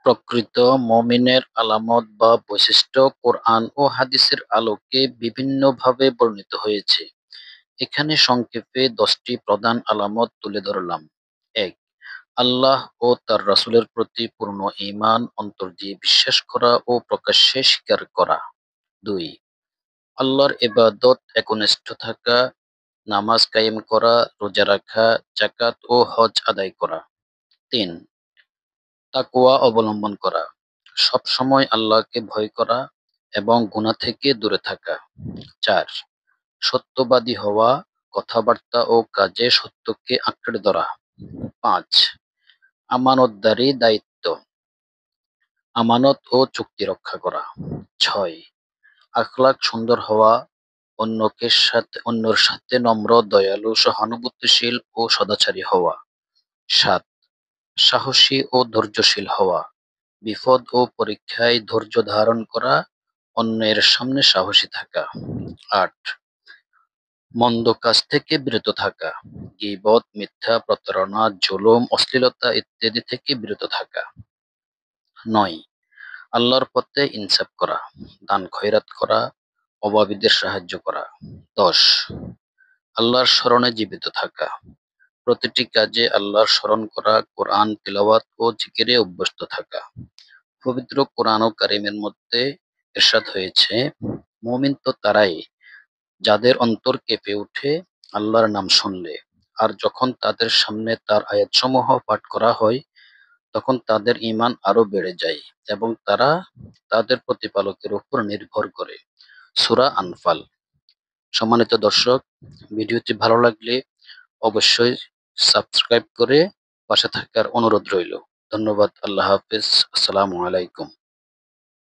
প্রকৃত মুমিনের আলামত বা বৈশিষ্ট্য কোরআন ও হাদিসের আলোকে বিভিন্নভাবে বর্ণিত হয়েছে। এখানে সংক্ষেপে 10টি প্রধান আলামত তুলে ধরলাম। ১. আল্লাহ ও তার রাসূলের প্রতি পূর্ণ ঈমান, অন্তর দিয়ে বিশ্বাস করা ও প্রকাশ্যে স্বীকার করা। ২. আল্লাহর ইবাদত একনিষ্ঠ থাকা, নামাজ কায়েম করা, রোজা রাখা, যাকাত ও হজ আদায় করা। ৩. তাকওয়া অবলম্বন করা, সবসময় আল্লাহকে ভয় করা এবং গুনাহ থেকে দূরে থাকা। ৪. সত্যবাদী হওয়া, কথাবার্তা ও কাজে সত্যকে আঁকড়ে ধরা। ৫. আমানতদারি দায়িত্ব, আমানত ও চুক্তি রক্ষা করা। ৬. আখলাক সুন্দর হওয়া, অন্যের সাথে নম্র, দয়ালু, সহানুভূতিশীল ও সদাচারী হওয়া। ৭. সাহসী ও ধৈর্যশীল হওয়া, বিপদ ও পরীক্ষায় ধৈর্য ধারণ করা, অন্যের সামনে সাহসী থাকা। ৮. মন্দ কাজ থেকে বিরত থাকা, গীবত, মিথ্যা, প্রতারণা, জুলুম, অশ্লীলতা ইত্যাদি থেকে বিরত থাকা। ৯. আল্লাহর পথে ইনসাফ করা, দান খয়রাত করা, অভাবীদের সাহায্য করা। ১০. আল্লাহর স্মরণে জীবিত থাকা, প্রতিটি কাজে আল্লাহর স্মরণ করা, কোরআন তিলাওয়াত ও জিকিরে অভ্যস্ত থাকা। পবিত্র কোরআন ও কারিমের মধ্যে ইরশাদ হয়েছে, মুমিন তো তারাই যাদের অন্তর কেঁপে ওঠে আল্লাহর নাম শুনলে, আর যখন তাদের সামনে তার আয়াতসমূহ পাঠ করা হয় তখন তাদের ঈমান আরো বেড়ে যায় এবং তারা তাদের প্রতিপালকের উপর নির্ভর করে। সূরা আনফাল। সম্মানিত দর্শক, ভিডিওটি ভালো লাগলে অবশ্যই সাবস্ক্রাইব করে পাশে থাকার অনুরোধ রইল। ধন্যবাদ। আল্লাহ হাফেজ। আসসালামু আলাইকুম।